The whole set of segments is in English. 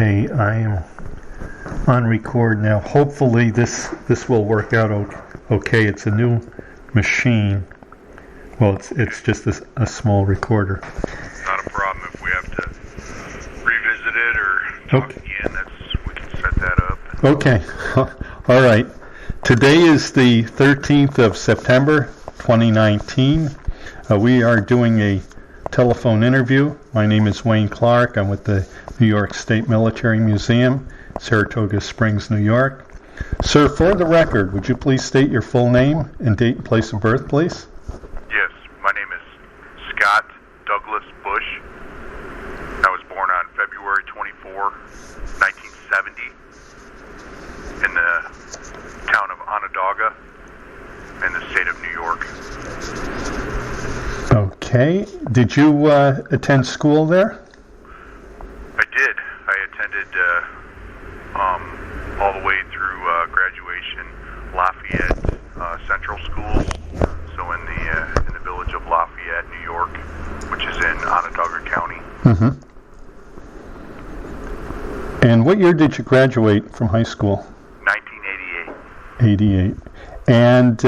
Okay, I am on record now. Hopefully this will work out okay. It's a new machine. Well, it's just a small recorder. Not a problem. If we have to revisit it or talk again, we can set that up. Okay. All right. Today is the 13th of September, 2019. We are doing a telephone interview. My name is Wayne Clarke. I'm with the New York State Military Museum, Saratoga Springs, New York. Sir, for the record, would you please state your full name and date and place of birth, please? Yes, my name is Scott Douglas Bush. I was born on February 24, 1970, in the town of Onondaga in the state of New York. Okay. Did you attend school there? I did. I attended all the way through graduation Lafayette Central Schools, so in the village of Lafayette, New York, which is in Onondaga County. Mm-hmm. And what year did you graduate from high school? 1988. 88. And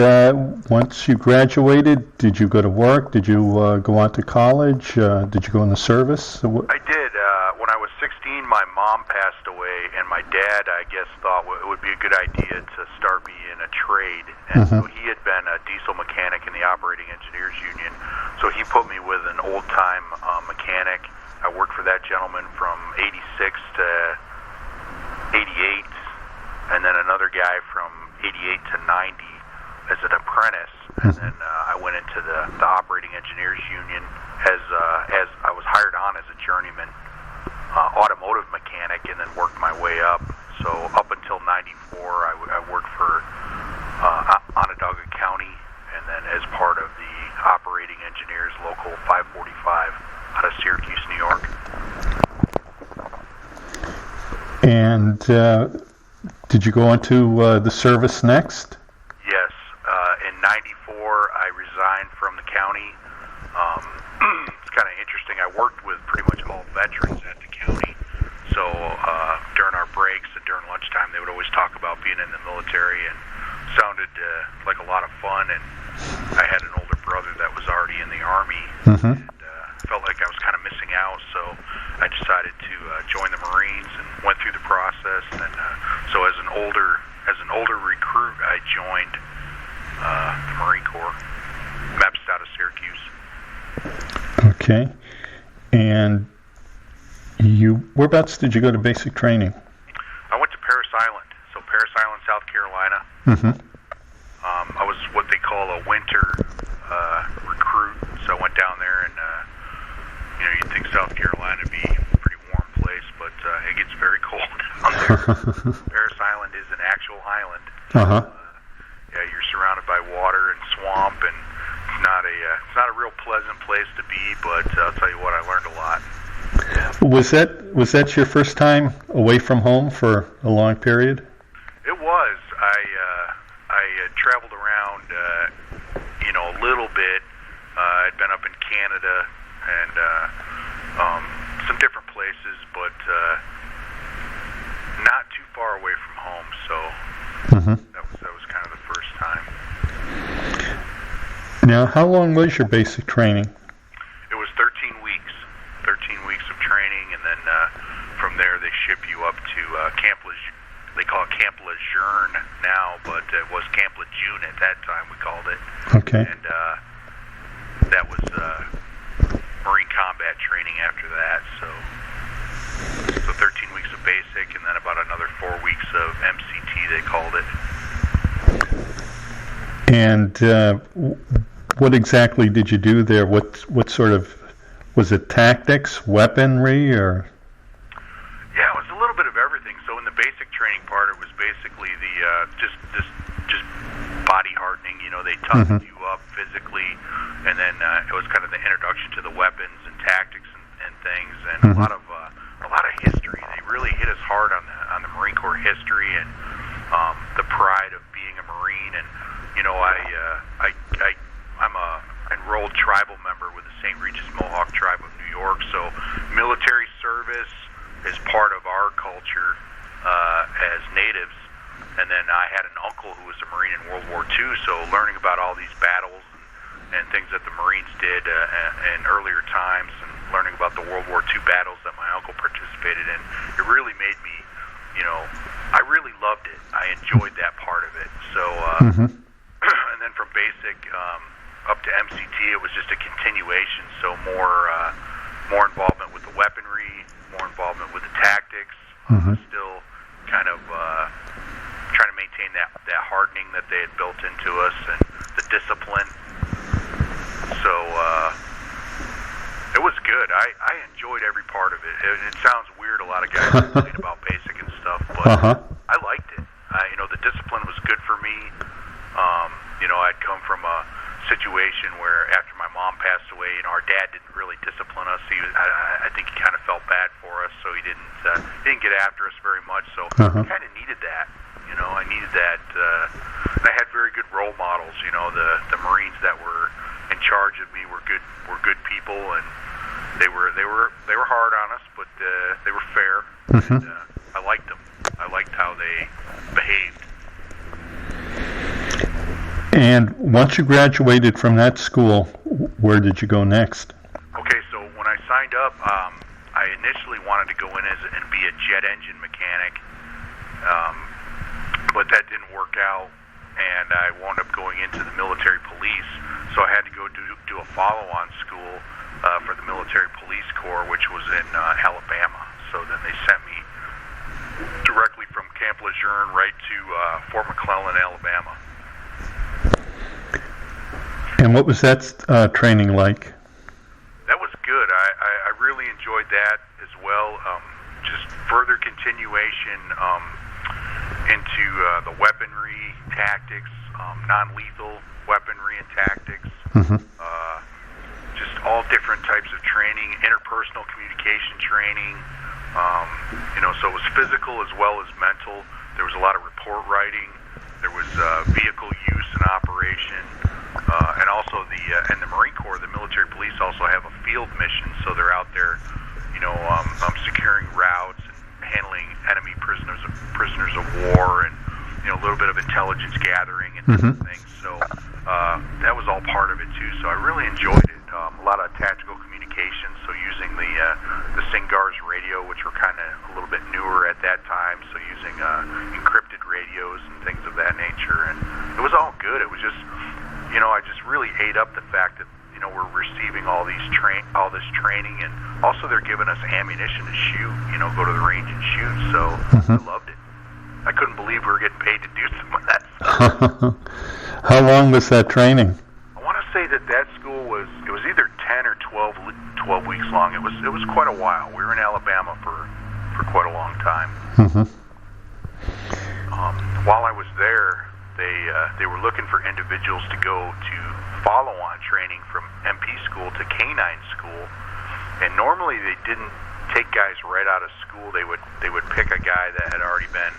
once you graduated, did you go to work? Did you go on to college? Did you go in the service? I did. When I was 16, my mom passed away, and my dad, I guess, thought it would be a good idea to start me in a trade. And so he had been a diesel mechanic in the Operating Engineers Union, so he put me with an old-time mechanic. I worked for that gentleman from 86 to 88, and then another guy from 88 to 90 as an apprentice, and then I went into the Operating Engineers Union as I was hired on as a journeyman automotive mechanic, and then worked my way up. So up until 94, I worked for Onondaga County, and then as part of the Operating Engineers Local 545 out of Syracuse, New York. And did you go into the service next? Yes. In 94, I resigned from the county. It's kind of interesting. I worked with pretty much all veterans at the county. So during our breaks and during lunchtime, they would always talk about being in the military, and sounded like a lot of fun. And I had an older brother that was already in the Army, and felt like I was kind of missing out. So I decided to join the Marines and went through the process. And so as an older recruit, I joined the Marine Corps, MEPS out of Syracuse. Okay. And whereabouts did you go to basic training? I went to Parris Island. So Parris Island, South Carolina. I was what they call a winter recruit. So I went down there, and you'd think South Carolina would be a pretty warm place, but it gets very cold down there. Parris Island is an actual island. Yeah, you're surrounded by water and swamp, and it's not a real pleasant place to be. But I'll tell you what, I learned a lot. Was that your first time away from home for a long period? It was. I traveled around, a little bit. I'd been up in Canada and some different places, but not too far away from home. So that was kind of the first time. Now, how long was your basic training? It was 13 weeks. 13 weeks of training, and then from there they ship you up to Camp Lejeune. They call it Camp Lejeune now, but it was Camp Lejeune at that time, we called it. Okay. And that was Marine combat training after that. So 13 weeks of basic, and then about another 4 weeks of MCT, they called it. And what exactly did you do there? What sort of, was it tactics, weaponry, or? Yeah, it was a little bit of everything. So in the basic training part, it was basically the just body hardening. They toughened you up physically, and then it was kind of the introduction to the weapons and tactics and things, and a lot of history. They really hit us hard on the Marine Corps history and the pride of being a Marine. And I'm a enrolled tribal member with the St. Regis Mohawk Tribe of New York, so military service is part of our our culture as natives. And then I had an uncle who was a Marine in World War II, so learning about all these battles and things that the Marines did in earlier times, and learning about the World War II battles that my uncle participated in, it really made me, I really loved it. I enjoyed that part of it. So, and then from basic up to MCT, it was just a continuation. So more involvement with the weaponry, more involvement with the tactics, still kind of trying to maintain that hardening that they had built into us and the discipline. So it was good. I enjoyed every part of it. It sounds weird, a lot of guys complain about basic and stuff, but I liked it. The discipline was good for me. I'd come from a situation where after my mom passed away, our dad didn't really discipline us. I think he kind of felt bad for us, so he didn't get after us very much. So I kind of needed that. I needed that. And I had very good role models. The Marines that were in charge of me were good people, and they were hard on us, but they were fair. And, I liked them. I liked how they behaved. And once you graduated from that school, where did you go next? Okay, so when I signed up, I initially wanted to go in and be a jet engine mechanic, but that didn't work out, and I wound up going into the military police. So I had to go do a follow-on school for the military police corps, which was in Alabama. So then they sent me directly from Camp Lejeune right to Fort McClellan, Alabama. And what was that training like? That was good. I really enjoyed that as well. Just further continuation into the weaponry, tactics, non-lethal weaponry and tactics. Just all different types of training, interpersonal communication training. So it was physical as well as mental. There was a lot of report writing. There was vehicle use and operation. And also the Marine Corps, the military police also have a field mission, so they're out there, securing routes and handling enemy prisoners of war, and a little bit of intelligence gathering and different things. So that was all part of it too. So I really enjoyed it. A lot of tactical communication. So using the Singars radio, which were kind of a little bit newer at that time. So using encrypted radios and things of that nature, and it was all good. It was just I just really ate up the fact that we're receiving all this training, and also they're giving us ammunition to shoot. Go to the range and shoot. So I loved it. I couldn't believe we were getting paid to do some of that stuff. How long was that training? I want to say that school was either 10 or 12 weeks long. It was quite a while. We were in Alabama for quite a long time. While I was there, they were looking for individuals to go to follow-on training from MP school to K-9 school, and normally they didn't take guys right out of school. They would pick a guy that had already been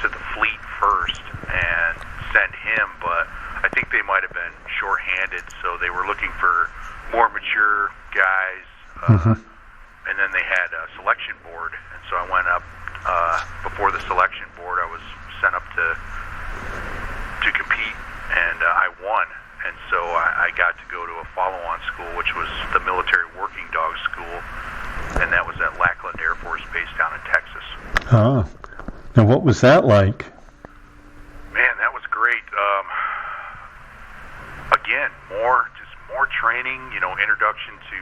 to the fleet first and send him, but I think they might have been short-handed, so they were looking for more mature guys, and then they had a selection board, and so I went up before the selection board. I was sent up to compete, and I won. And so I got to go to a follow-on school, which was the Military Working Dog School, and that was at Lackland Air Force Base down in Texas. Oh. And what was that like? Man, that was great. Again, more training, introduction to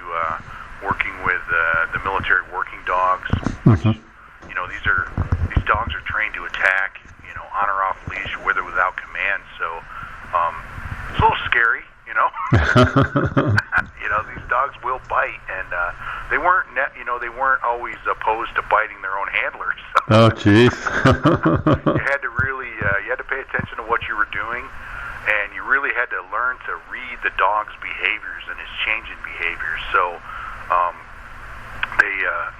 working with the military working dogs, which, these dogs are trained to attack, on or off leash, with or without command. So it's a little scary, These dogs will bite, and they weren't always opposed to biting their own handlers. Oh, jeez. You had to pay attention to what you were doing, and you really had to learn to read the dog's behaviors and his changing behaviors. So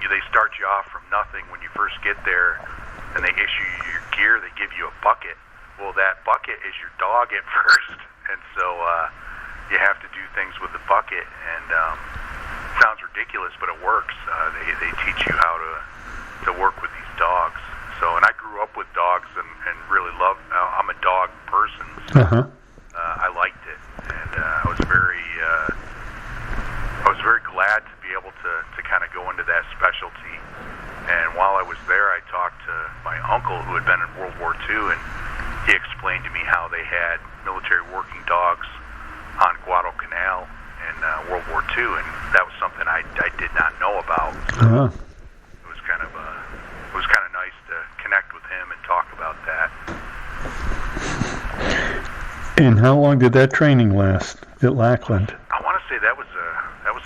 they start you off from nothing when you first get there, and they issue you your gear. They give you a bucket. Well, that bucket is your dog at first, and so you have to do things with the bucket, and it sounds ridiculous, but it works. They teach you how to work with these dogs. dogs and really loved. I'm a dog person, so I liked it, and I was very glad to be able to kind of go into that specialty. And while I was there, I talked to my uncle who had been in World War II, and he explained to me how they had military working dogs on Guadalcanal in World War II, and that was something I did not know about. So it was kind of nice to connect with him and talk about that. And how long did that training last at Lackland? I want to say that was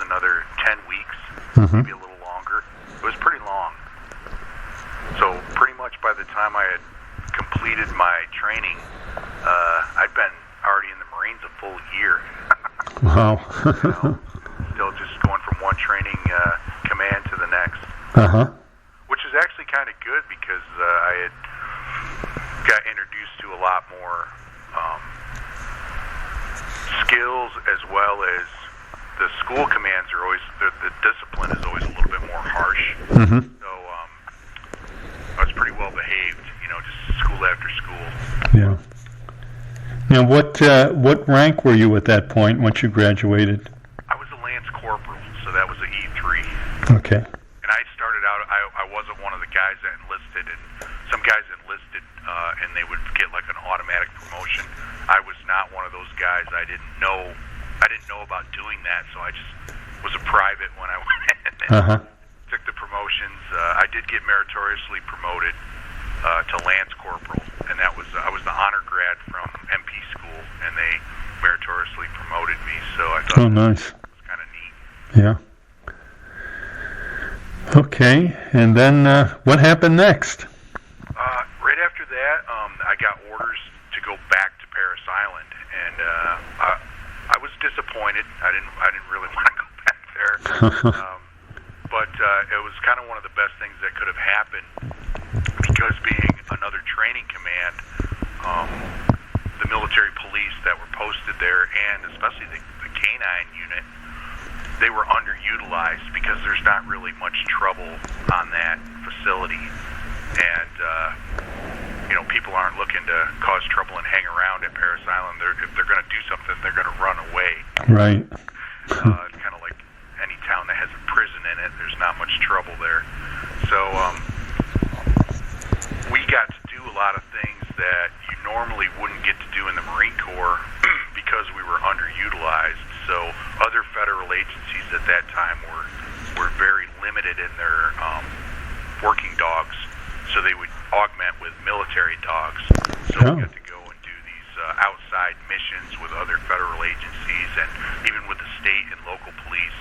another 10 weeks, maybe a little longer. It was pretty long. So pretty much by the time I had completed my training, I'd been already in the Marines a full year. Wow. Still just going from one training command to the next. Which is actually kind of good because I had got introduced to a lot more skills, as well as the school commands are always, the discipline is always a little bit more harsh. So I was pretty well behaved, just school after school. Yeah. Now, what rank were you at that point once you graduated? I was a Lance Corporal, so that was an E3. Okay. And I started out, I wasn't one of the guys that enlisted, and some guys enlisted and they would get like an automatic promotion. I was not one of those guys. I didn't know about doing that, so I just was a private when I went in and took the promotions. I did get meritoriously promoted to Lance Corporal, and I was the honor grad from MP school, and they meritoriously promoted me, so I thought nice. It was kind of neat. Yeah. Okay, and then what happened next? Right after that, I got orders to go back to Parris Island, and I was disappointed. I didn't really want to go back there, but it was kind of one of the best things that could have happened, because being another training command, the military police that were posted there, and especially the canine unit, they were underutilized because there's not really much trouble on that facility, and people aren't looking to cause trouble and hang around at Parris Island. If they're going to do something, they're going to run away. Right. Kind of like any town that has a prison in it. There's not much trouble there. So we got to do a lot of things that you normally wouldn't get to do in the Marine Corps because we were underutilized. So other federal agencies at that time were very limited in their working dogs. So they would augment with military dogs. So we got to go and do these outside missions with other federal agencies, and even with the state and local police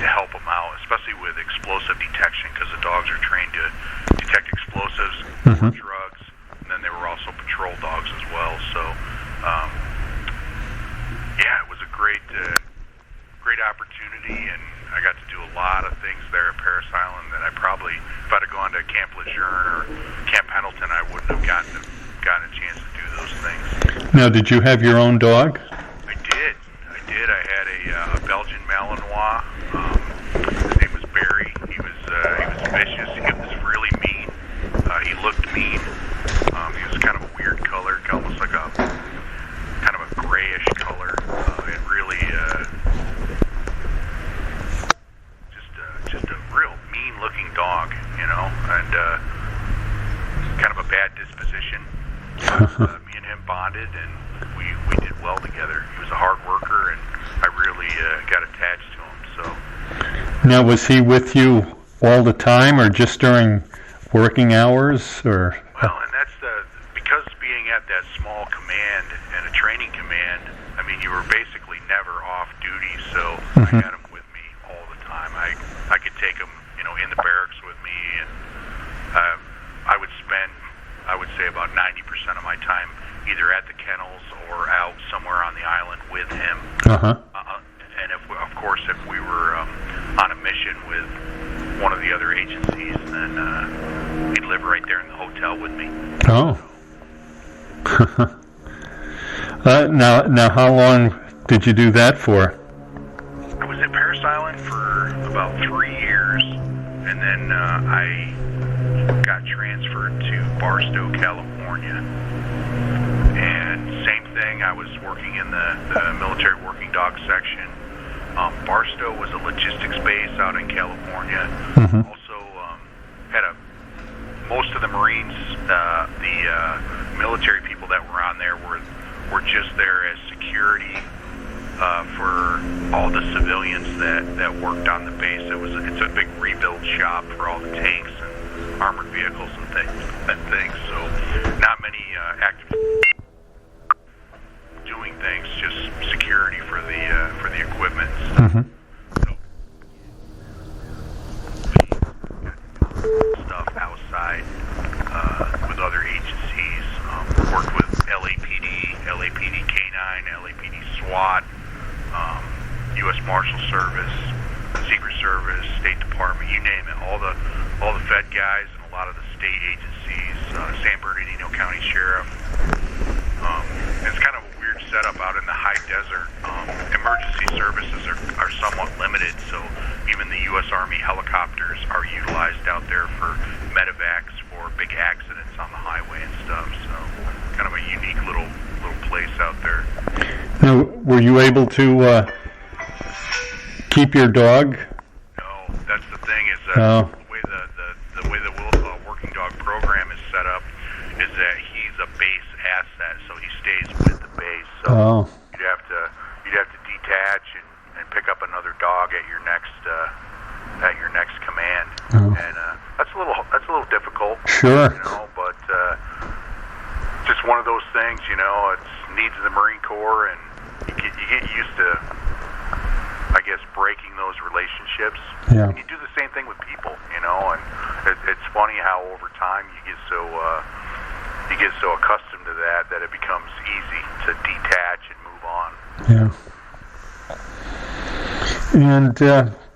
to help them out, especially with explosive detection, because the dogs are trained to detect explosives, drugs, and then they were also patrol dogs as well. So it was a great opportunity, and I got to do a lot of things there at Parris Island that I probably, if I'd have gone to Camp Lejeune or Camp Pendleton, I wouldn't have gotten a chance to do those things. Now, did you have your own dog? I did. I had a Belgian Malinois. His name was Barry. He was vicious. He was really mean. He looked mean. He was kind of a weird color, almost like a kind of a grayish color. And really just a real mean-looking dog, and kind of a bad disposition. Me and him bonded, and we did well together. He was a hard worker, and I really got attached to him. So. Now, was he with you all the time, or just during working hours, or? Well, and that's because being at that small command and a training command, I mean, you were basically never off duty, so I had him with me all the time. I could take him, in the barracks with me, and I would spend, I would say, about 90% of my time either at the kennels or out somewhere on the island with him. And of course, if we were on a mission with one of the other agencies, then he'd live right there in the hotel with me. Now, how long did you do that for? I was at Parris Island for about 3 years, and then I got transferred to Barstow, California. And same thing, I was working in the military working dog section. Barstow was a logistics base out in California. Also had most of the Marines, the military people that were on there were just there as security for all the civilians that worked on the base. It's a big rebuild shop for all the tanks and armored vehicles and things. So not many active doing things, just security for the equipment. Stuff outside with other agencies. Worked with LAPD K-9, LAPD SWAT, U.S. Marshal Service, Secret Service, State Department, you name it. All the Fed guys and a lot of the state agencies, San Bernardino County Sheriff. It's kind of a weird setup out in the high desert. Emergency services are somewhat limited, so even the U.S. Army helicopters are utilized out there for medevacs for big accidents on the highway and stuff. So kind of a unique little place out there. Now, were you able to keep your dog? No, that's the thing is the way the working dog program is set up is that he's a base asset, so he stays with the base. So you'd have to detach and pick up another dog at your next command, and that's a little difficult. Sure. But just one of those things. It's needs of the Marine Corps, and you get used to, I guess, breaking those relationships. Yeah. And you do the same thing with people, and it's funny how over time you get so accustomed to that it becomes easy to detach and move on. Yeah. And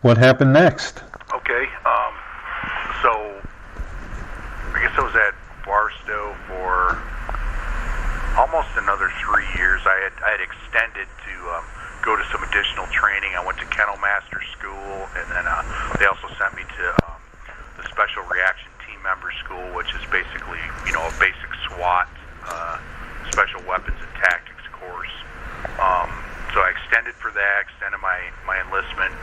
what happened next? Okay. So I guess I was at Barstow for almost another 3 years. I had extended to go to some additional training. I went to Kennel Master School, and then they also sent me to the Special Reaction Team Member School, which is basically, a basic SWAT, Special Weapons and Tactics course. So I extended for that, extended my enlistment,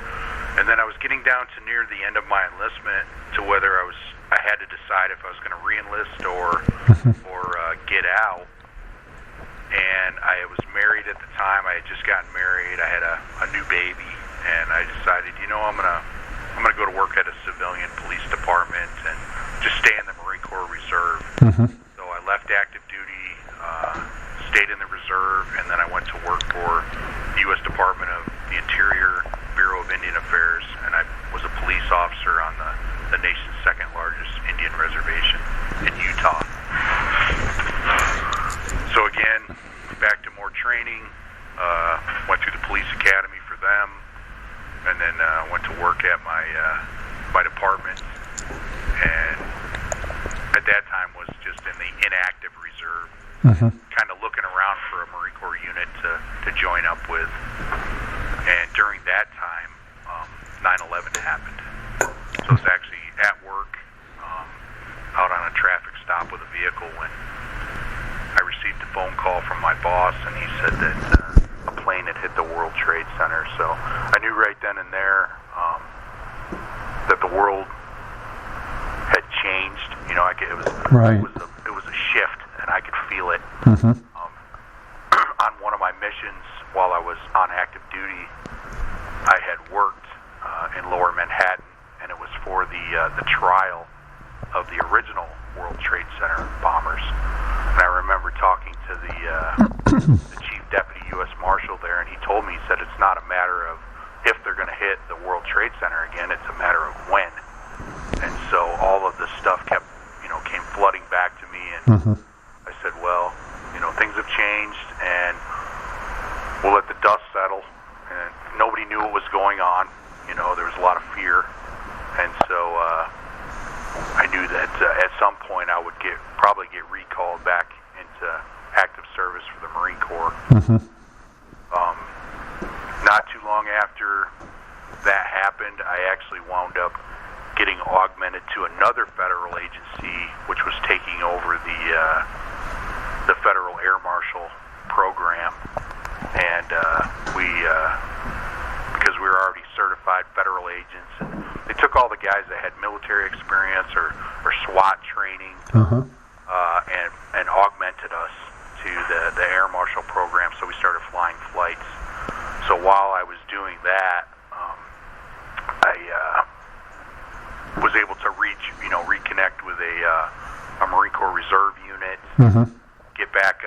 and then I was getting down to near the end of my enlistment to whether I had to decide if I was going to re-enlist or get out. And I was married at the time. I had just gotten married. I had a new baby, and I decided, I'm gonna go to work at a civilian police department and just stay in the Marine Corps Reserve. So I left active duty, stayed in the reserve, and then I went to work for the U.S. Department of the Interior, Bureau of Indian Affairs, and I was a police officer on the nation's second largest Indian reservation in Utah. So again, back to more training, went through the police academy for them, and then went to work at my department, and at that time was just in the inactive reserve, kind of looking around for a Marine Corps unit to join up with. And during that time, 9/11 happened. So I was actually at work, out on a traffic stop with a vehicle when I received a phone call from my boss, and he said that a plane had hit the World Trade Center. So I knew right then and there that the world had changed. It was a shift, and I could feel it. On one of my missions while I was on active duty, I had worked in Lower Manhattan, and it was for the trial of the original World Trade Center bombers. And I remember talking to the chief deputy U.S. Marshal there, and he told me, he said, it's not a matter of if they're going to hit the World Trade Center again, it's a matter of when. And so all of this stuff came flooding back to me, and I said, well, things have changed, and we'll let the dust settle. And nobody knew what was going on. There was a lot of fear, and so I knew that at some point I would probably get recalled back into active service for the Marine Corps. Not too long after that happened, I actually wound up getting augmented to another federal agency, which was taking over the Federal Air Marshal program, and because we were already certified federal agents, and they took all the guys that had military experience or SWAT training, and augmented us to the Air Marshal program. So we started flying flights. So while I was doing that, I was able to reconnect with a Marine Corps Reserve unit, get back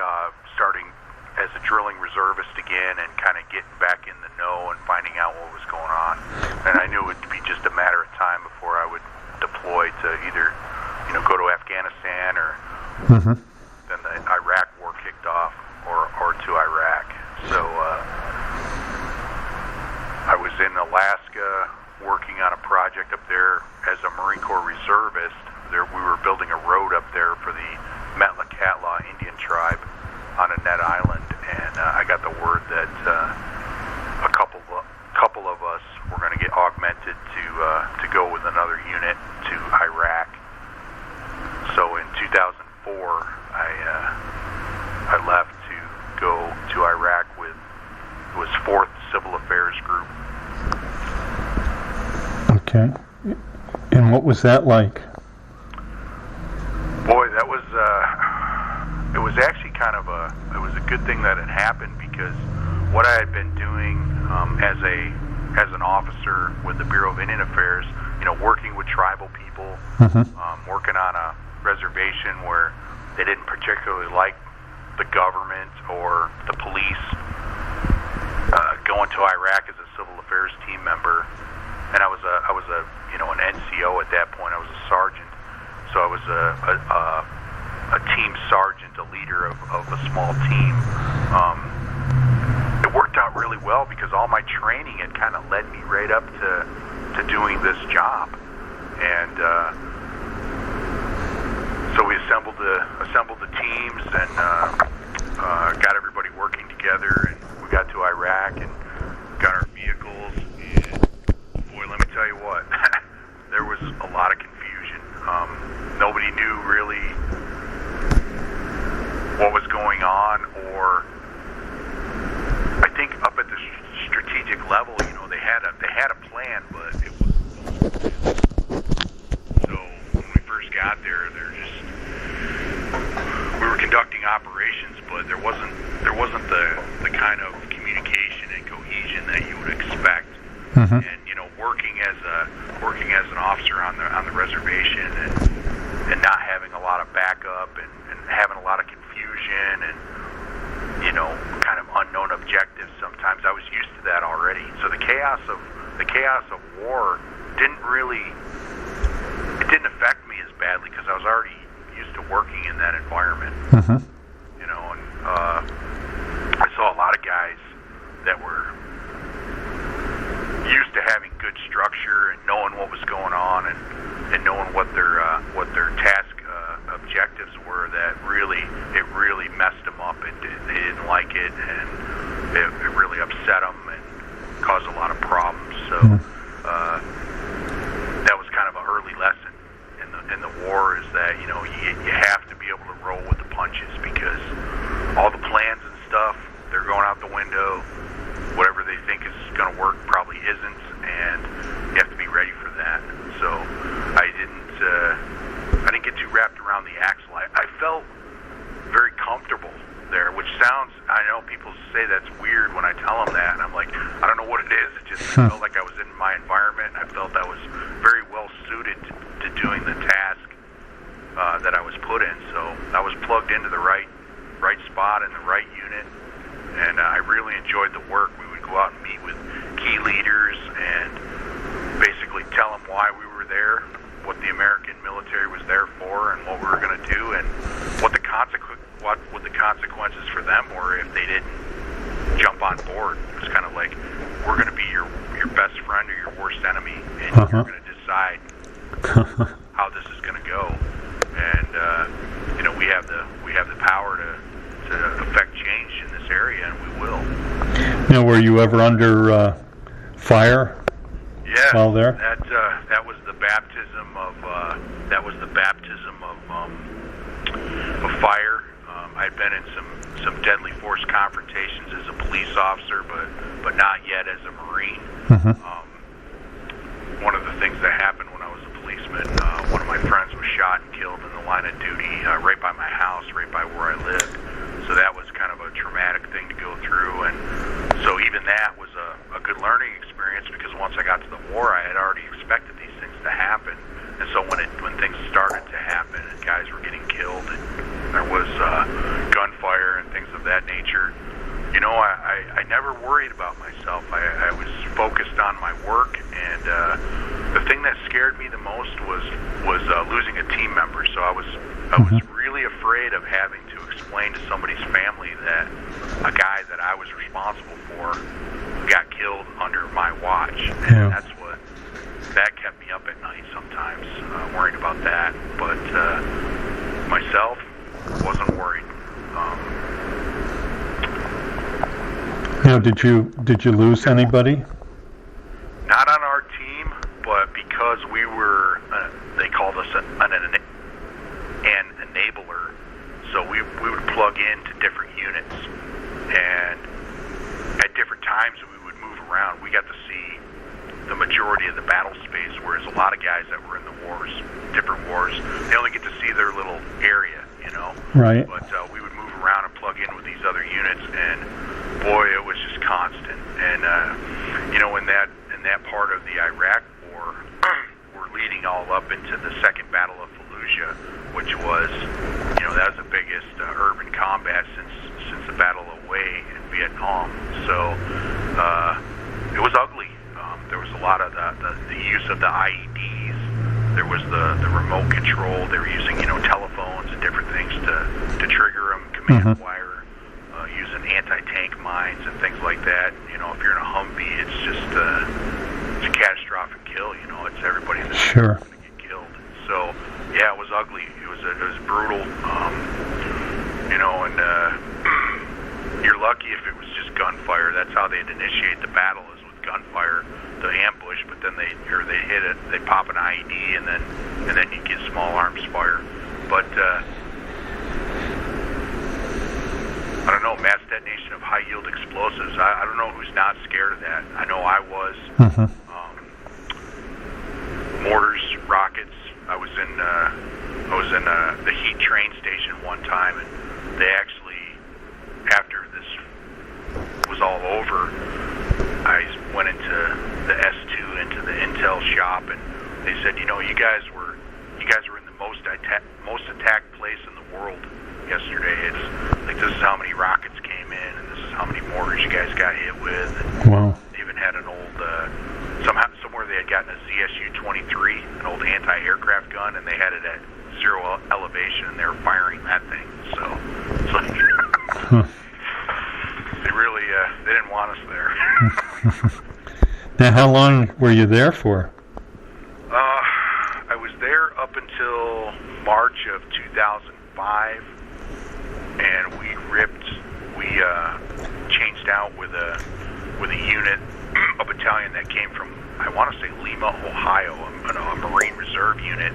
starting as a drilling reservist again, and kind of getting back in the know and finding out what was going on. And I knew it would be just a matter of time before I would deploy to either, go to Afghanistan or then the Iraq war kicked off, or to Iraq. So I was in Alaska working on a project up there as a Marine Corps reservist. We were building a road up there for the Metlakatla Indian tribe on Annette Island, and I got the word that a couple of us were going to get augmented to go with another unit to Iraq. So in 2004, I left to go to Iraq with it was 4th Civil Affairs Group. Okay. And what was that like? Boy, that was it was actually it was a good thing that it happened, because what I had been doing as an officer with the Bureau of Indian Affairs, working with tribal people, working on a reservation where they didn't particularly like the government or the police, going to Iraq as a civil affairs team member, and I was a an NCO at that point. I was a sergeant, so I was a team sergeant, a leader of a small team. It worked out really well because all my training had kind of led me right up to doing this job, and so we assembled the teams and got everybody working together, and we got to Iraq and got our vehicles, and boy, let me tell you what, there was a lot of confusion. Nobody knew really what was going on, or I think up at the strategic level, they had a plan, but it wasn't. So when we first got there, we were conducting operations, but there wasn't the kind of communication and cohesion that you would expect. And working as an officer on the reservation, and not having a lot of backup, and having a lot of confusion, and kind of unknown objectives. Sometimes I was used to that already. So the chaos of war didn't affect me as badly, because I was already used to working in that environment. And I saw a lot of guys that were used to having good structure and knowing what was going on, and knowing what their task objectives were, that it really messed them up. They didn't like it, and it really upset them and caused a lot of problems. So that was kind of an early lesson in the war, is that you have to be able to roll with the punches, because all the plans and stuff, they're going out the window. Whatever they think is going to work probably isn't, and you have to be ready for that. So I didn't get too wrapped around the axle. I felt very comfortable there, which sounds, I know people say that's weird when I tell them that, and I'm like, I don't know what it is. It just felt like I was in my environment, and I felt I was very well suited to doing the task that I was put in. So I was plugged into the right spot in the right unit, and I really enjoyed the work. We would go out and meet with key leaders and basically tell them why we were there, what the American military was there for, and what we were going to do, and what the consequences for them were if they didn't jump on board. It was kind of like, we're going to be your best friend or your worst enemy, and you're going to decide how this is going to go. And we have the power to affect change in this area, and we will. Were you ever under fire? Yeah, while there? That was the baptism of fire. I'd been in some deadly force confrontations as a police officer, but not yet as a Marine. One of the things that happened when I was a policeman, one of my friends was shot and killed in the line of duty right by my house, right by where I lived. So that was kind of a traumatic thing to go through, and so even that was a good learning experience, because once I got to the war, I had already expected these things to happen. And so when things started to happen and guys were getting killed and there was gunfire and things of that nature, I never worried about myself. I was focused on my work, and the thing that scared me the most was losing a team member. So I was really afraid of having to explain to somebody's family that a guy that I was responsible for got killed under my watch. And that kept me up at night sometimes, worrying about that. But myself, wasn't worried. Now, did you lose anybody? Not on our team, but because we were, they called us an enabler. So we would plug into different units, and at different times we would move around. We got to see the majority of the battle space, whereas a lot of guys that were in the wars, different wars, they only get to see their little area, Right. But we would move around and plug in with these other units, and boy, it was just constant. And in that part of the Iraq War, we're leading all up into the Second Battle of Fallujah, which was, that was the biggest urban combat since the Battle of Hue in Vietnam. So it was ugly. There was a lot of the use of the IEDs. There was the remote control. They were using, telephones and different things to trigger them, command wire, using anti-tank mines and things like that. If you're in a Humvee, it's just it's a catastrophic kill. It's everybody in the sure going to get killed. So yeah, it was ugly. It was brutal. And you're lucky if it was just gunfire. That's how they'd initiate the battle, is with gunfire, the ambush. But then they hit it, they pop an IED, and then you get small arms fire. But I don't know, mass detonation of high yield explosives. I don't know who's not scared of that. I know I was. Mortars, rockets. I was in the Heat train station one time, and they actually, after this was all over, I went into the S2, into the intel shop, and they said, you guys were in the most attacked place in the world yesterday. It's like, this is how many rockets came in, and this is how many mortars you guys got hit with. And wow. They even had an old somewhere they had gotten a ZSU-23, an old anti-aircraft gun, and they had it at zero elevation, and they were firing that thing. So they really they didn't want us there. Now, how long were you there for? I was there up until March of 2005, and we changed out with a unit, a battalion that came from, I want to say, Lima, Ohio, a Marine Reserve unit.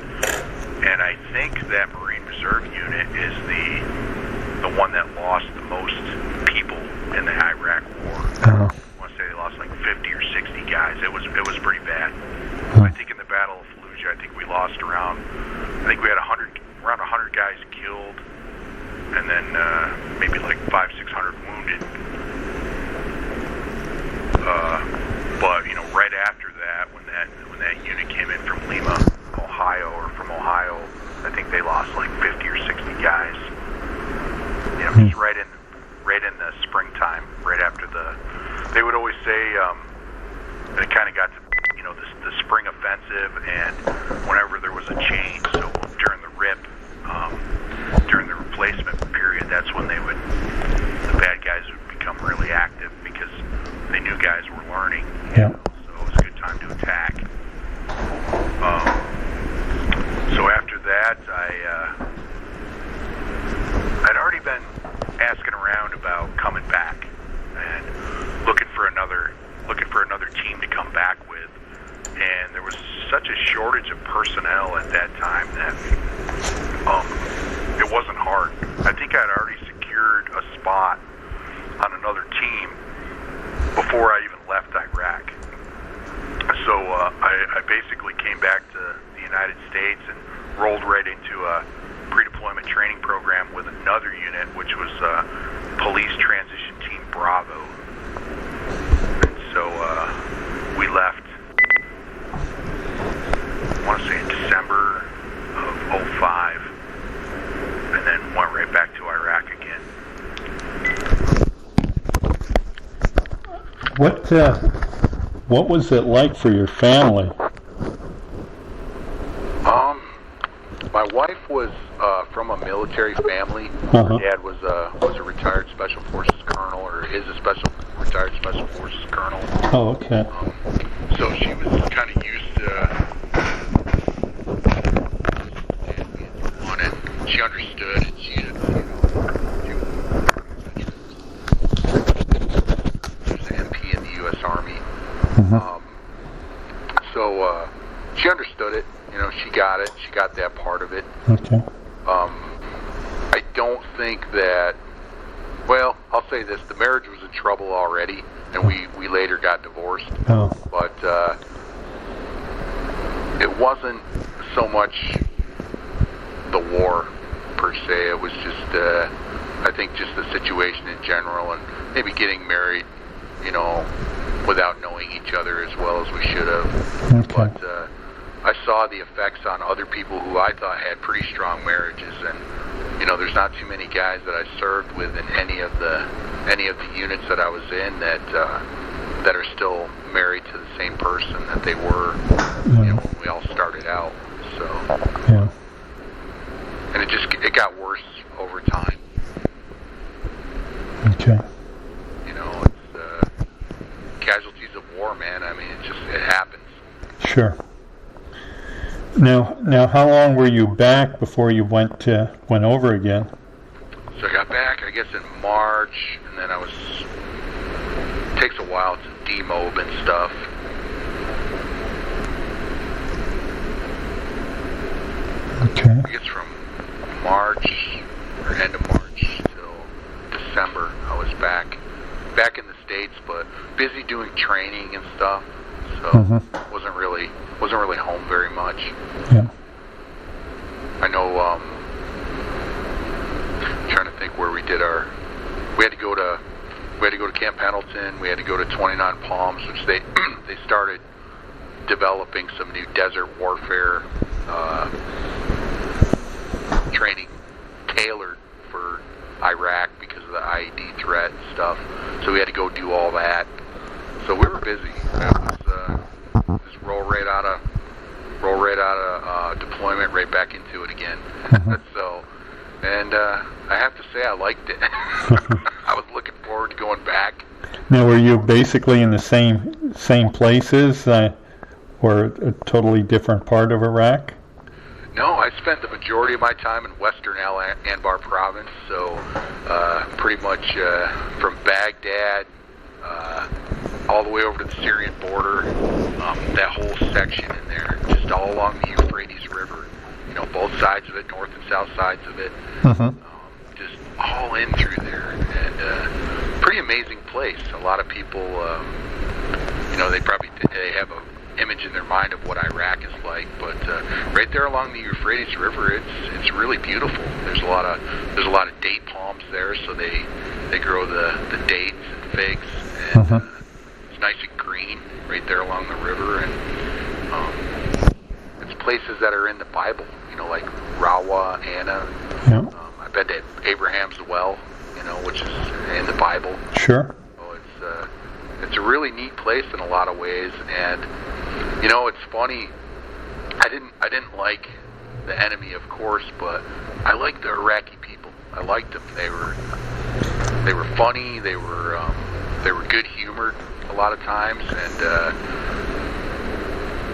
And I think that Marine Reserve unit is the one that lost the most people in the Iraq War. I want to say they lost like 50 or 60 guys. It was pretty bad. I think in the Battle of Fallujah, I think we lost around 100 guys killed, and then maybe like 500-600 wounded. But right after that, when that unit came in from Lima, Ohio, or from Ohio, I think they lost like 50 or 60 guys. Just right in the springtime, right after they would always say, it kind of got to, the spring offensive, and whenever there was a change, so during the RIP, during the replacement period, that's when the bad guys would become really active, because they knew guys were learning. Yeah. So it was a good time to attack. So after that, I'd already been asking around about coming back and looking for another team to come back with, and there was such a shortage of personnel at that time that it wasn't hard. I think I'd already secured a spot on another team before I even left Iraq. So I basically came back to the United States and rolled right into a pre-deployment training program with another unit, which was Police Transition Team Bravo. And so we left, I want to say in December of 05, and then went right back to Iraq again. What was it like for your family? My wife was from a military family. Uh-huh. Her dad was a retired Special Forces colonel, or is a retired Special Forces colonel. Oh, okay. So she was kind of used to on it. She understood it. She was an MP in the U.S. Army. Mm-hmm. So she understood it. She got it. She got that part of it. Okay. I don't think that, well, I'll say this, the marriage was in trouble already, and we later got divorced. Oh. But it wasn't so much the war, per se. It was just, I think, just the situation in general, and maybe getting married, without knowing each other as well as we should have. Okay. But I saw the effects on other people who I thought had pretty strong marriages, and there's not too many guys that I served with in any of the units that I was in that are still married to the same person that they were when we all started out. So Yeah. And it got worse over time. Okay. It's casualties of war, man. I mean, it happens. Sure. Now, how long were you back before you went over again? So I got back, I guess, in March, and then it takes a while to demob and stuff. Okay. I guess from March, or end of March, till December, I was back in the States, but busy doing training and stuff, so wasn't really home very much. Yeah. I know, trying to think where we had to go to Camp Pendleton, we had to go to 29 Palms, which they started developing some new desert warfare training tailored for Iraq because of the IED threat and stuff. So we had to go do all that. So we were busy. That was just roll right out of deployment, right back into it again. So, and I have to say I liked it. I was looking forward to going back. Now, were you basically in the same places, or a totally different part of Iraq? No, I spent the majority of my time in western Anbar province, so pretty much from Baghdad all the way over to the Syrian border, that whole section in there, just all along the Euphrates River, both sides of it, north and south sides of it, just all in through there, and pretty amazing place. A lot of people, they have a image in their mind of what Iraq is like, but right there along the Euphrates River, it's really beautiful. There's a lot of date palms there, so they grow the dates and figs, and it's nice and green right there along the river, and it's places that are in the Bible, like Rawa, Anna. Yeah. I've been to Abraham's well, which is in the Bible. Sure. So it's a really neat place in a lot of ways, and it's funny. I didn't like the enemy, of course, but I liked the Iraqi people. I liked them. They were funny. They were good humored a lot of times, and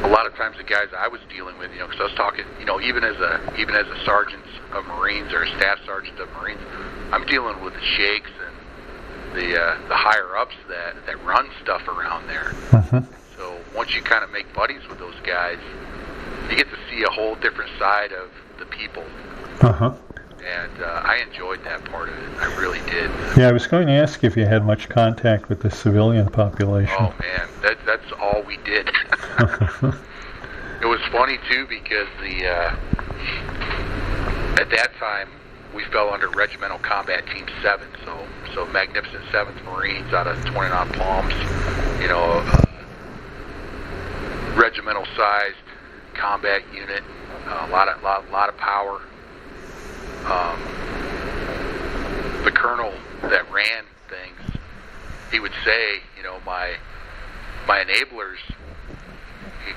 a lot of times the guys I was dealing with, because I was talking, even as a sergeant of Marines or a staff sergeant of Marines, I'm dealing with the sheikhs and the higher ups that run stuff around there. So once you kind of make buddies with those guys, you get to see a whole different side of the people. Uh-huh. And I enjoyed that part of it. I really did. Yeah, I was going to ask if you had much contact with the civilian population. Oh, man, that's all we did. It was funny, too, because at that time, we fell under Regimental Combat Team 7, so Magnificent 7th Marines out of 29 Palms, you know, regimental-sized combat unit, a lot of power. The colonel that ran things, he would say, you know, my enablers,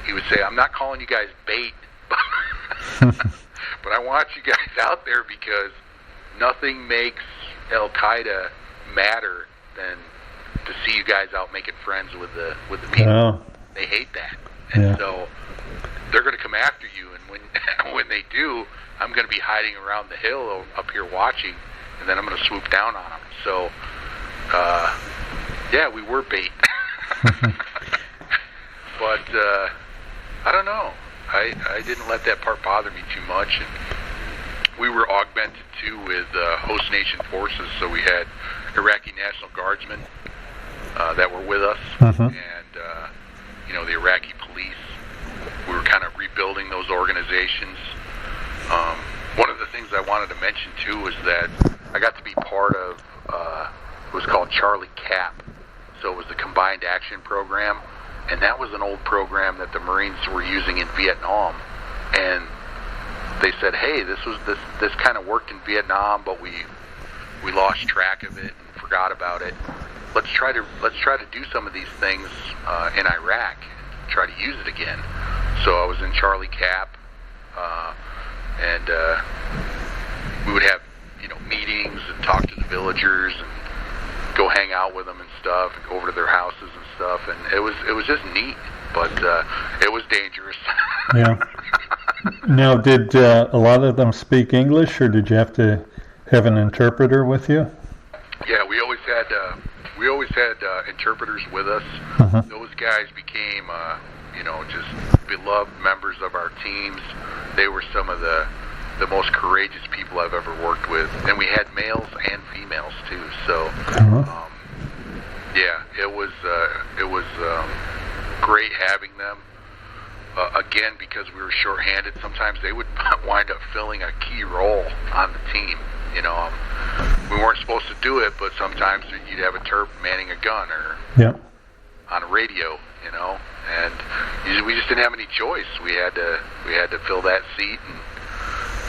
he would say, I'm not calling you guys bait, but I want you guys out there because nothing makes Al-Qaeda madder than to see you guys out making friends with the people. Oh. They hate that. And so they're going to come after you, and when they do, I'm going to be hiding around the hill up here watching, and then I'm going to swoop down on them. So, yeah, we were bait. But I don't know. I didn't let that part bother me too much. And we were augmented, too, with host nation forces. So we had Iraqi National Guardsmen that were with us, and, you know, the Iraqi police. We were kind of rebuilding those organizations. One of the things I wanted to mention, too, was that I got to be part of it was called Charlie Cap. So it was the Combined Action Program, and that was an old program that the Marines were using in Vietnam. And they said, hey, this kind of worked in Vietnam, but we lost track of it and forgot about it. Let's try to do some of these things in Iraq, and try to use it again. So I was in Charlie Cap, and we would have, you know, meetings and talk to the villagers and go hang out with them and stuff, and go over to their houses and stuff. And it was just neat, but it was dangerous. Yeah. Now, did a lot of them speak English, or did you have to have an interpreter with you? Yeah, we always had interpreters with us. Uh-huh. Those guys became, you know, just beloved members of our teams. They were some of the most courageous people I've ever worked with, and we had males and females too. So, yeah, it was great having them. Again, because we were shorthanded, sometimes they would wind up filling a key role on the team. You know, we weren't supposed to do it, but sometimes you'd have a Terp manning a gun or on a radio, you know, and we just didn't have any choice. We had to fill that seat, and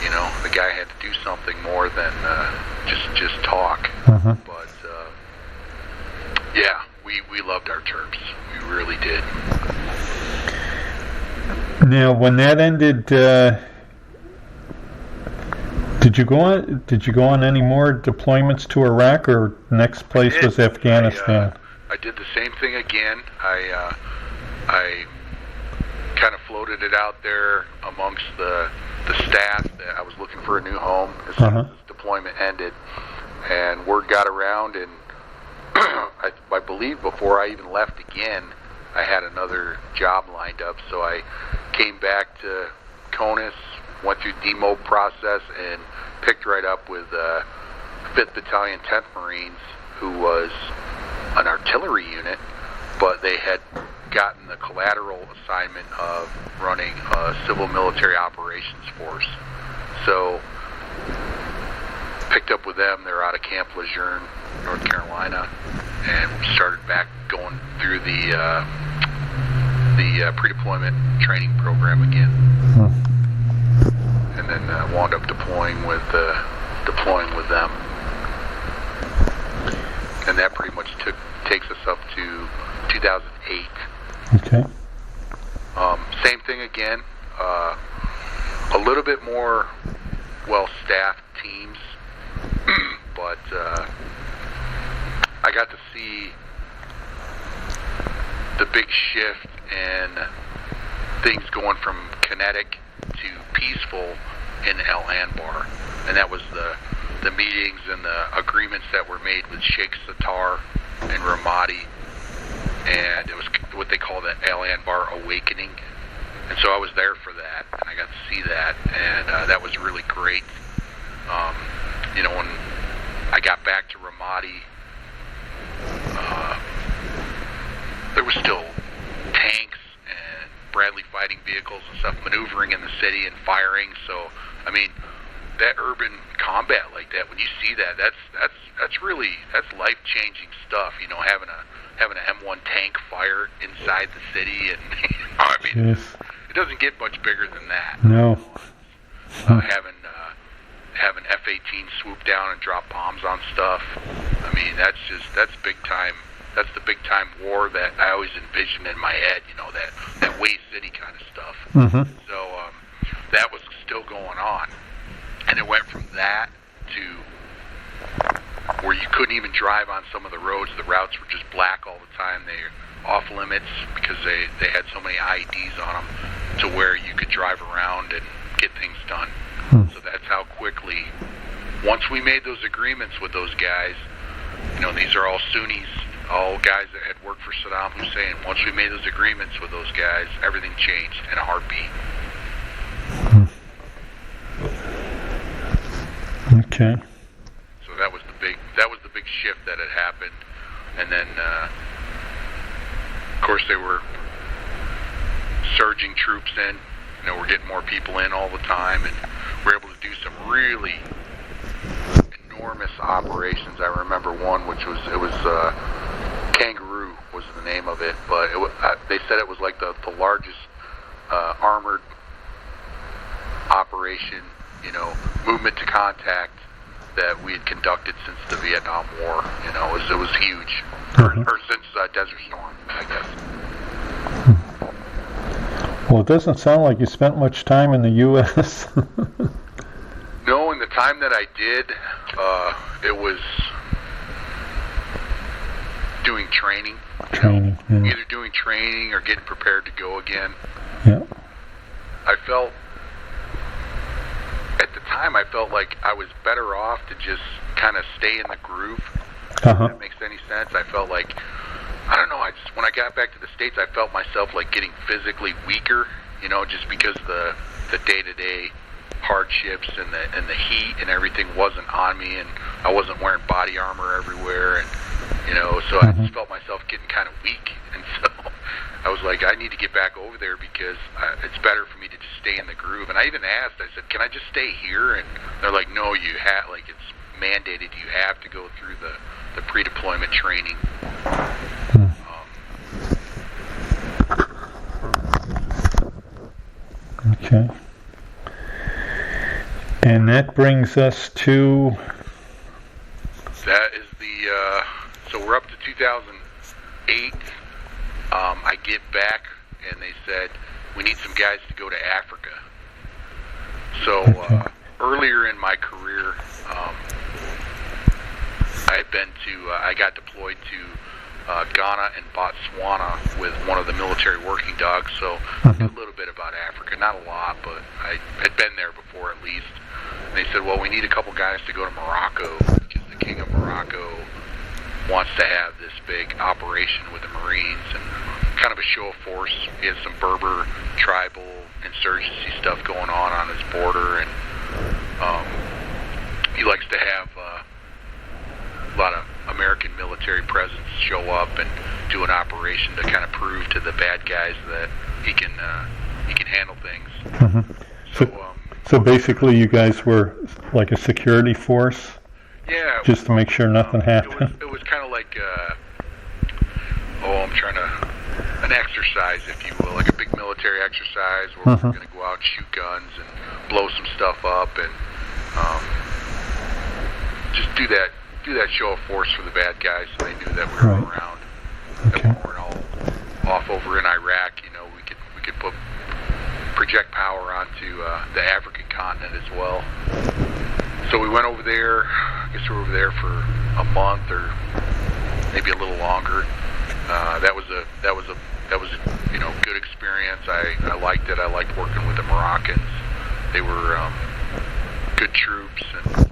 you know, the guy had to do something more than just talk. Uh-huh. But yeah, we loved our Terps. We really did. Now, when that ended, did you go on any more deployments to Iraq, or next place was Afghanistan? I did the same thing again. I kind of floated it out there amongst the staff that I was looking for a new home as soon as this deployment ended, and word got around, and I believe before I even left again, I had another job lined up. So I came back to CONUS, went through demo process, and picked right up with 5th Battalion 10th Marines, who was an artillery unit, but they had gotten the collateral assignment of running a civil military operations force. So picked up with them. They're out of Camp Lejeune, North Carolina, and started back going through the pre-deployment training program again. And then wound up deploying with them, and that pretty much takes us up to 2008. Okay. Same thing again. A little bit more well-staffed teams, but I got to see the big shift in things going from kinetic to peaceful in El Anbar, and that was the meetings and the agreements that were made with Sheikh Sattar and Ramadi, and it was what they call the Al-Anbar Awakening. And so I was there for that, and I got to see that, and that was really great. When I got back to Ramadi, there was still tanks and Bradley fighting vehicles and stuff maneuvering in the city and firing. So, I mean, that urban combat like that, when you see that, that's life-changing stuff. Having an M1 tank fire inside the city, and I mean, yes. It doesn't get much bigger than that. No. Having F-18 swoop down and drop bombs on stuff. I mean, that's big time. That's the big time war that I always envisioned in my head. That Way City kind of stuff. Mm-hmm. So that was still going on, and it went from that to where you couldn't even drive on some of the roads. The routes were just black all the time. They were off limits because they had so many IEDs on them, to where you could drive around and get things done. So that's how quickly, once we made those agreements with those guys, these are all Sunnis, all guys that had worked for Saddam Hussein. Once we made those agreements with those guys, everything changed in a heartbeat. Okay. So that was the big shift that had happened. And then, of course, they were surging troops in. We're getting more people in all the time, and we're able to do some really enormous operations. I remember one, which was Kangaroo was the name of it, but they said it was like the largest armored operation, movement to contact that we had conducted since the Vietnam War. It was huge, or since Desert Storm, I guess. Well, it doesn't sound like you spent much time in the U.S. No, in the time that I did, it was doing training. Training, yeah. Either doing training or getting prepared to go again. Yeah. At the time, I felt like I was better off to just kind of stay in the groove. If that makes any sense. I felt like, I don't know, when I got back to the States, I felt myself like getting physically weaker, just because the day-to-day hardships and the heat and everything wasn't on me, and I wasn't wearing body armor everywhere, and so I just felt myself getting kind of weak, and so I was like, I need to get back over there because it's better for me to just stay in the groove. And I even asked, I said, can I just stay here? And they're like, no, you have, like, it's mandated, you have to go through the pre-deployment training. Okay. And that brings us to... That is so we're up to 2008. I get back, and they said, we need some guys to go to Africa. So earlier in my career, I got deployed to Ghana and Botswana with one of the military working dogs, so I knew a little bit about Africa, not a lot, but I had been there before at least. And they said, well, we need a couple guys to go to Morocco, because the king of Morocco wants to have this big operation with the Marines, and kind of a show of force. He has some Berber tribal insurgency stuff going on his border, and he likes to have a lot of American military presence show up and do an operation to kind of prove to the bad guys that he can handle things. So basically, you guys were like a security force. Yeah. Just to make sure nothing happened. It was kind of like an exercise, if you will, like a big military exercise where we're going to go out and shoot guns and blow some stuff up, and just do that show of force for the bad guys, so they knew that we were around. Okay. That we weren't all off over in Iraq. We could project power onto the African continent as well. So we went over there. I guess we were over there for a month or maybe a little longer. That was a good experience. I liked it. I liked working with the Moroccans. They were good troops, and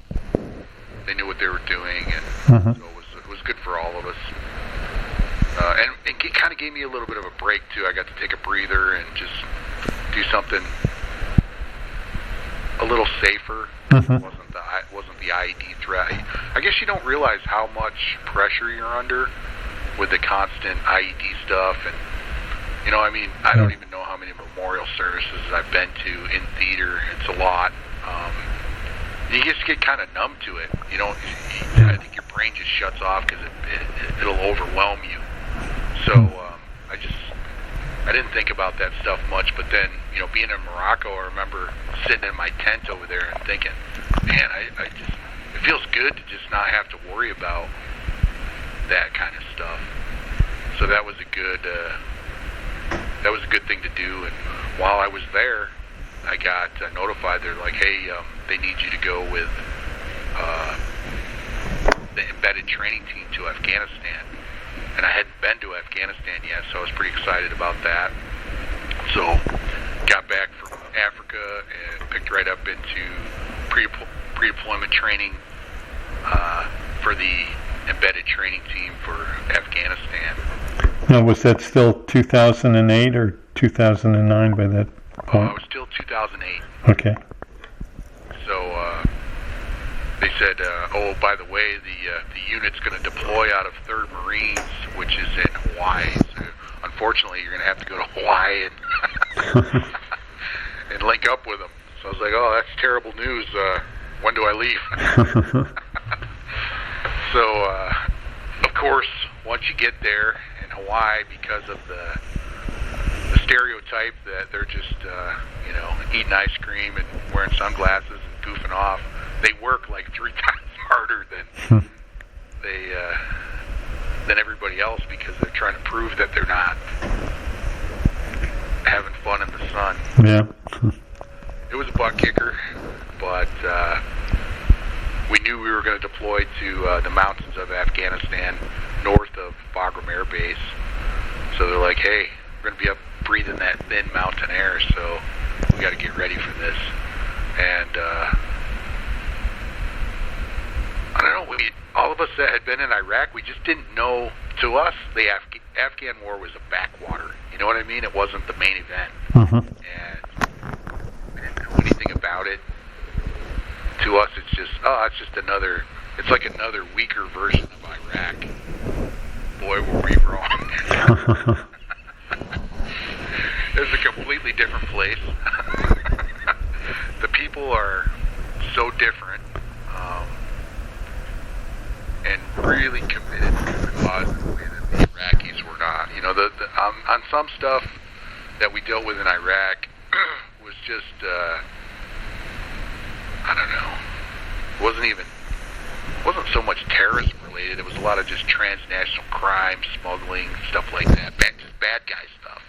they knew what they were doing, and so it was good for all of us. And it kind of gave me a little bit of a break too. I got to take a breather and just do something a little safer. It wasn't the IED threat. I guess you don't realize how much pressure you're under with the constant IED stuff, and I don't even know how many memorial services I've been to in theater. It's a lot. You just get kind of numb to it. I think your brain just shuts off because it'll overwhelm you. So I didn't think about that stuff much. But then, being in Morocco, I remember sitting in my tent over there and thinking, man, it feels good to just not have to worry about that kind of stuff. So that was a good thing to do. And while I was there, I got notified. They're like, hey, they need you to go with the embedded training team to Afghanistan. And I hadn't been to Afghanistan yet, so I was pretty excited about that. So got back from Africa and picked right up into pre-deployment training for the embedded training team for Afghanistan. Now, was that still 2008 or 2009 by that point? It was still 2008. Okay. So they said, oh, by the way, the unit's going to deploy out of 3rd Marines, which is in Hawaii. So unfortunately, you're going to have to go to Hawaii and link up with them. So I was like, oh, that's terrible news. When do I leave? So, of course, once you get there in Hawaii, because of the stereotype that they're just, eating ice cream and wearing sunglasses and goofing off, they work like 3 times harder than everybody else because they're trying to prove that they're not having fun in the sun. Yeah. It was a butt kicker, but we knew we were going to deploy to the mountains of Afghanistan, north of Bagram Air Base. So they're like, hey, we're going to be up breathing that thin mountain air, so we got to get ready for this. And I don't know, all of us that had been in Iraq, we just didn't know. To us, the Afghan war was a backwater. You know what I mean? It wasn't the main event. And we didn't know anything about it. To us, it's like another weaker version of Iraq. Boy, were we wrong. It's a completely different place. The people are so different, and really committed to the cause in a way that the Iraqis were not. On some stuff that we dealt with in Iraq was just, I don't know. It wasn't so much terrorism related. It was a lot of just transnational crime, smuggling, stuff like that. Just bad guy stuff.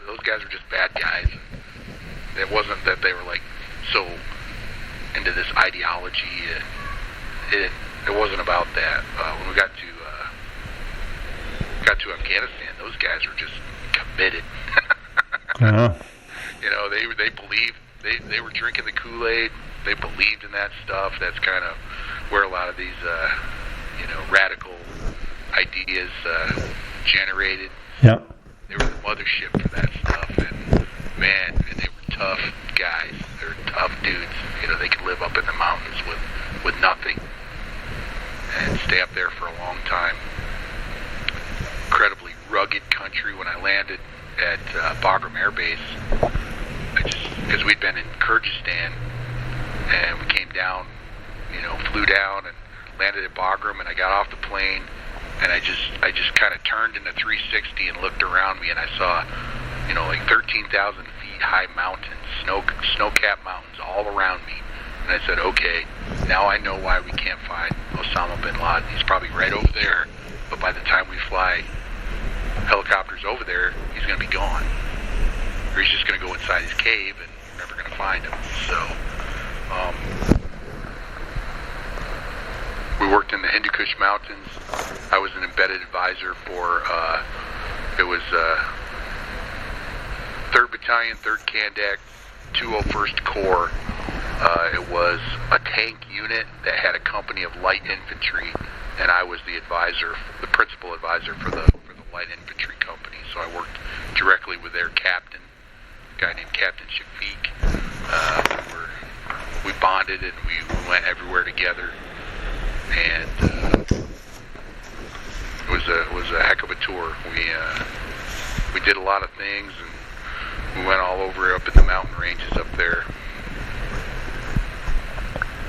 Those guys were just bad guys. It wasn't that they were like so into this ideology. It wasn't about that. When we got to Afghanistan, those guys were just committed. They believed. They were drinking the Kool-Aid. They believed in that stuff. That's kind of where a lot of these, radical ideas generated. Yeah. They were the mothership for that stuff, and they were tough guys. They're tough dudes. They could live up in the mountains with nothing and stay up there for a long time. Incredibly rugged country. When I landed at Bagram Air Base, because we'd been in Kyrgyzstan, and we came down, flew down and landed at Bagram, and I got off the plane, and I just kind of turned in a 360 and looked around me, and I saw, like 13,000 feet high mountains, snow-capped mountains all around me. And I said, okay, now I know why we can't find Osama bin Laden. He's probably right over there, but by the time we fly helicopters over there, he's going to be gone. Or he's just going to go inside his cave and we're never going to find him. So, we worked in the Hindu Kush Mountains. I was an embedded advisor for, it was 3rd Battalion, 3rd Kandak, 201st Corps. It was a tank unit that had a company of light infantry, and I was the advisor, the principal advisor for the light light infantry company, so I worked directly with their captain, a guy named Captain Shafiq. We bonded and we went everywhere together, and it was a heck of a tour. We did a lot of things, and we went all over up in the mountain ranges up there.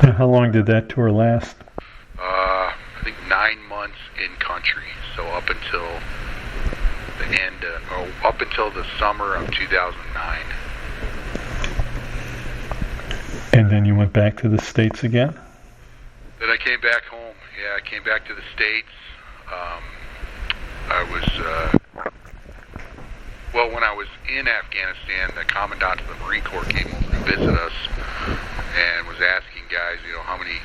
And how long did that tour last? I think 9 months in country, so up until the end, up until the summer of 2009. And then you went back to the States again? Then I came back home. Yeah, I came back to the States. When I was in Afghanistan, the commandant of the Marine Corps came over to visit us and was asking guys, how many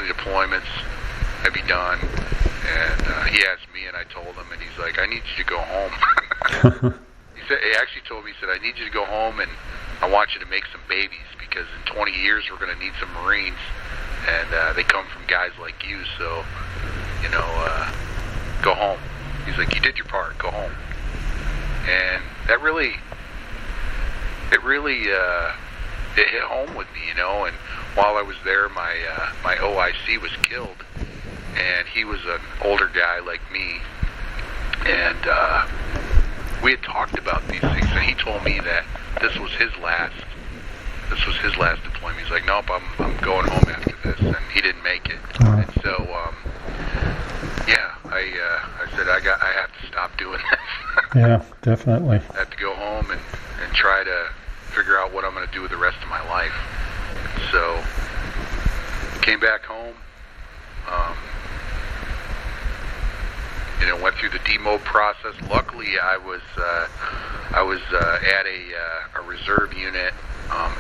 deployments have you done? And he asked me, and I told him, and he's like, I need you to go home. He actually told me, he said, I need you to go home, and I want you to make some babies, because in 20 years we're going to need some Marines, and they come from guys like you, so, go home. He's like, you did your part, go home. And that really it hit home with me, and while I was there, my OIC was killed, and he was an older guy like me, and we had talked about these things, and he told me that this was his last deployment. He's like, nope, I'm going home after this, and he didn't make it. And so I said I have to stop doing this. Yeah, definitely. I have to go home and try to figure out what I'm going to do with the rest of my life. So came back home, went through the demob process. Luckily, I was at a reserve unit,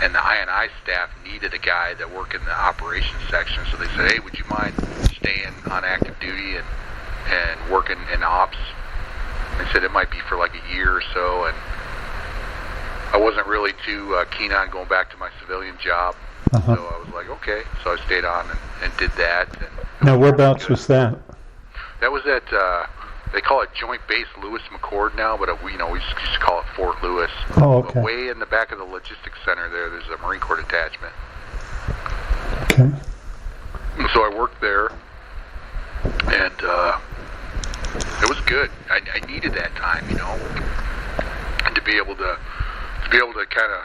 and the I&I staff needed a guy that worked in the operations section. So they said, hey, would you mind staying on active duty and working in ops? They said it might be for like a year or so, and I wasn't really too keen on going back to my civilian job. So I was like, okay. So I stayed on and did that. And now, whereabouts was that? That was at, they call it Joint Base Lewis McChord now, but we used to call it Fort Lewis. Oh, okay. But way in the back of the logistics center there's a Marine Corps detachment. Okay. And so I worked there, and it was good. I needed that time, and to be able to kind of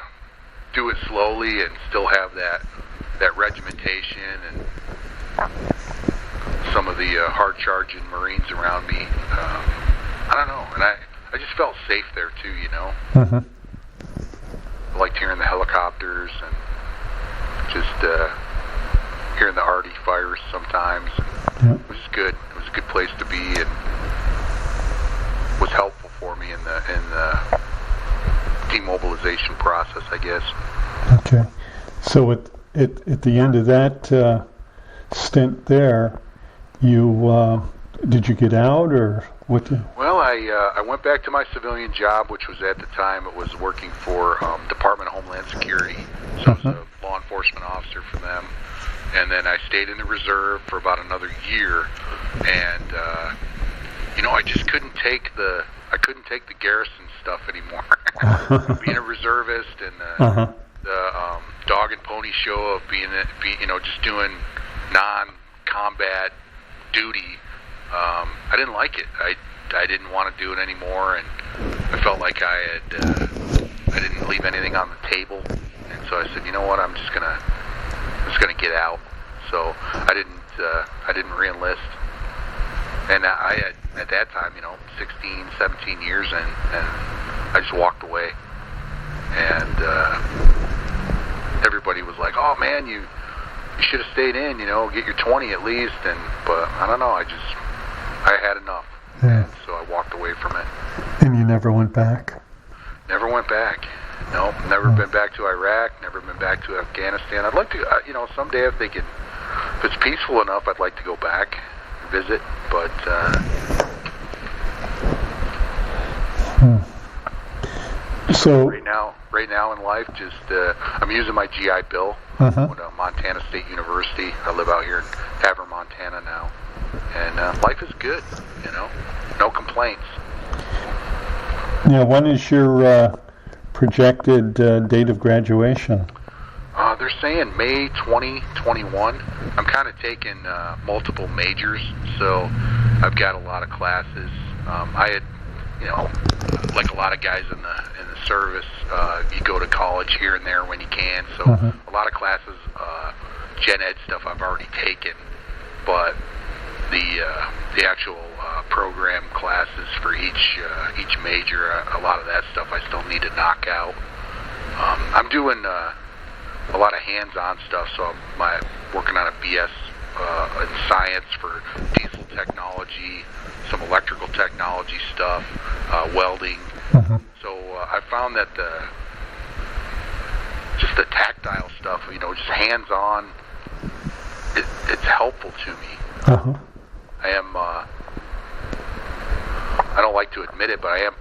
do it slowly and still have that regimentation and some of the hard-charging Marines around me. I don't know, and I just felt safe there too, I liked hearing the helicopters and just hearing the arty fires sometimes. Yep. It was good. It was a good place to be, and was helpful for me in the demobilization process, I guess. Okay. So at the end of that stint there, did you get out, or what? Well, I went back to my civilian job, which was at the time it was working for Department of Homeland Security. So I was a law enforcement officer for them, and then I stayed in the reserve for about another year, and I just couldn't take the garrison stuff anymore. Being a reservist and the dog and pony show of being just doing non-combat duty. I didn't like it. I didn't want to do it anymore, and I felt like I didn't leave anything on the table, and so I said, you know what, I'm just gonna get out. So I didn't re-enlist, and I had at that time 16, 17 years in, and I just walked away, and everybody was like, oh man, you should have stayed in, get your 20 at least, but I don't know, I had enough. Yeah. So I walked away from it. And you never went back? Never went back. Nope, never been back to Iraq, never been back to Afghanistan. I'd like to, someday if it's peaceful enough, I'd like to go back and visit, but So right now in life, just I'm using my GI Bill with Montana State University. I live out here in Havre, Montana now, and life is good. No complaints. Yeah, when is your projected date of graduation? They're saying May 2021. I'm kind of taking multiple majors, so I've got a lot of classes. I had, like a lot of guys in the service, you go to college here and there when you can. So a lot of classes, gen ed stuff I've already taken, but the actual program classes for each major, a lot of that stuff I still need to knock out. I'm doing a lot of hands-on stuff, so I'm working on a BS in science for diesel technology, some electrical technology stuff, welding. So I found that just the tactile stuff, just hands-on, it's helpful to me. I am, I don't like to admit it, but I am